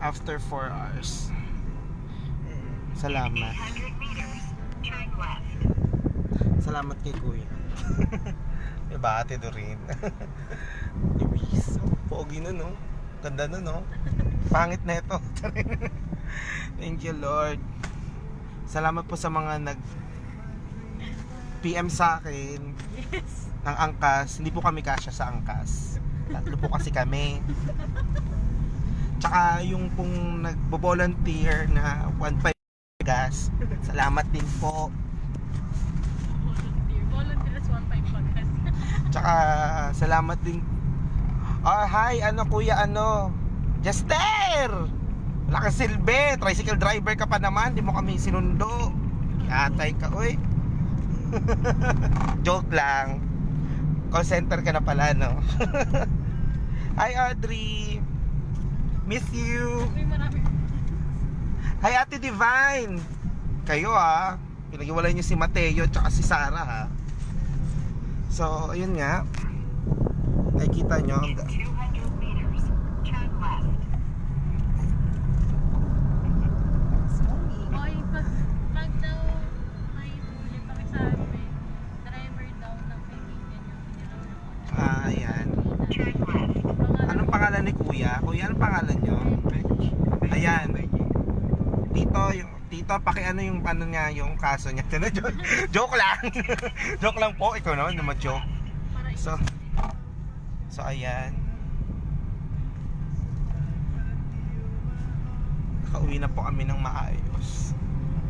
after 4 hours. Salamat. Salamat kay Kuya. Diba, Ate Doreen? Ibis. Pogi na, no? Ganda na, no? Pangit na ito. Thank you, Lord. Salamat po sa mga nag PM sa akin. Yes. Ng angkas. Hindi po kami kasya sa angkas. Tatlo po kasi kami. Tsaka yung pong nagbo-volunteer na 1.5 gas. Salamat din po. Volunteer as 1.5 podcast. Tsaka salamat din. Oh, hi, ano kuya, ano? Jester! Wala kang silbi, tricycle driver ka pa naman, di mo kami sinundo. Atay ka, uy. Joke lang. Call center ka na pala, no? Hi, Audrey. Miss you. May marami. Hi, Ate Divine. Kayo, ha? Pinag-iwalay niyo si Mateo tsaka si Sarah, ha? So, ayun nga. Nakikita nyo. 200 meters, turn left. Okay, pag daw may huli pakisabi, driver daw ng kaibigan yung Ayan. Turn left. Anong pangalan ni Kuya? Kuya, anong pangalan nyo? Ayan. Tito, pakiano yung ano niya, yung kaso niya. Joke lang. Joke lang po. Ikaw naman, naman joke. So ayan. Nakauwi na po kami ng maayos.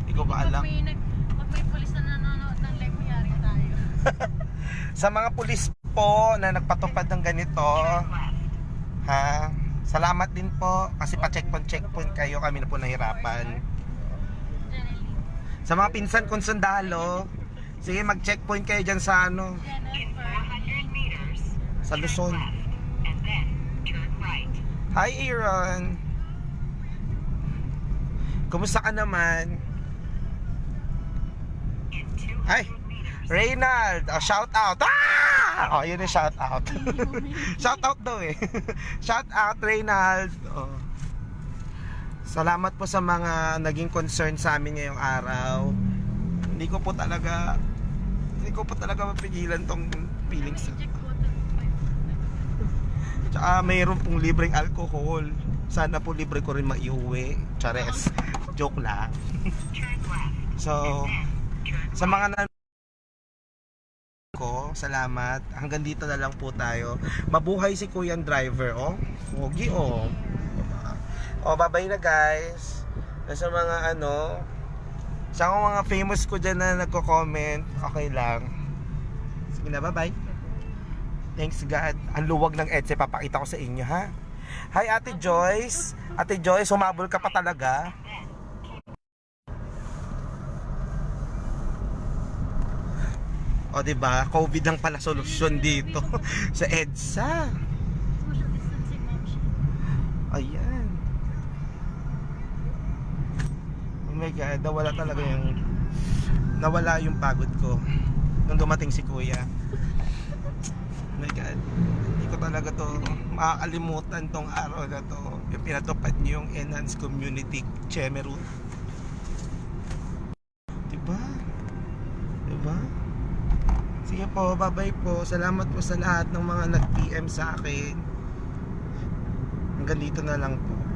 Hindi ko ba alam. Pag may pulis na nanonood ng live, mayari tayo. Sa mga pulis po na nagpatupad ng ganito, ha? Salamat din po kasi pa-checkpoint kayo, kami na po nahirapan. Sa mga pinsan kong sundalo, sige mag-checkpoint kayo dyan sa ano, In 400 meters, sa Luzon. and then turn right. Hi Aaron. Kumusta ka naman? In 200 Ay, meters, Reynald, shout out. Ah! Oh, yun yung shout out. Shout out daw eh. Shout out Reynald. Oh. Salamat po sa mga naging concern sa amin ngayong araw. Hindi ko po talaga mapigilan tong feelings. Tsaka mayroon pong libreng alcohol. Sana po libre ko rin maiuwi. Chares. Joke lang. turn left. So, Turn sa mga ko, salamat. Hanggang dito na lang po tayo. Mabuhay si Kuyang driver, oh. Pogi, oh. Oh, bye-bye na guys. Sa mga sa mga famous ko dyan na nagko-comment, okay lang. Sige na, bye-bye. Thanks God. Ang luwag ng EDSA, papakita ko sa inyo, ha? Hi, Ate Joyce. Ate Joyce, humabol ka pa talaga. O, diba? COVID lang pala solusyon dito sa EDSA. Social distancing, ma'am. Ayan. Oh my God, nawala yung pagod ko nung dumating si Kuya. Oh my God, hindi ko talaga to makakalimutan tong araw na to. Yung pinatupad niyo yung Enhanced Community Cheme Route. Diba? Diba? Sige po, bye-bye po. Salamat po sa lahat ng mga nag-PM sa akin. Hanggang dito na lang po.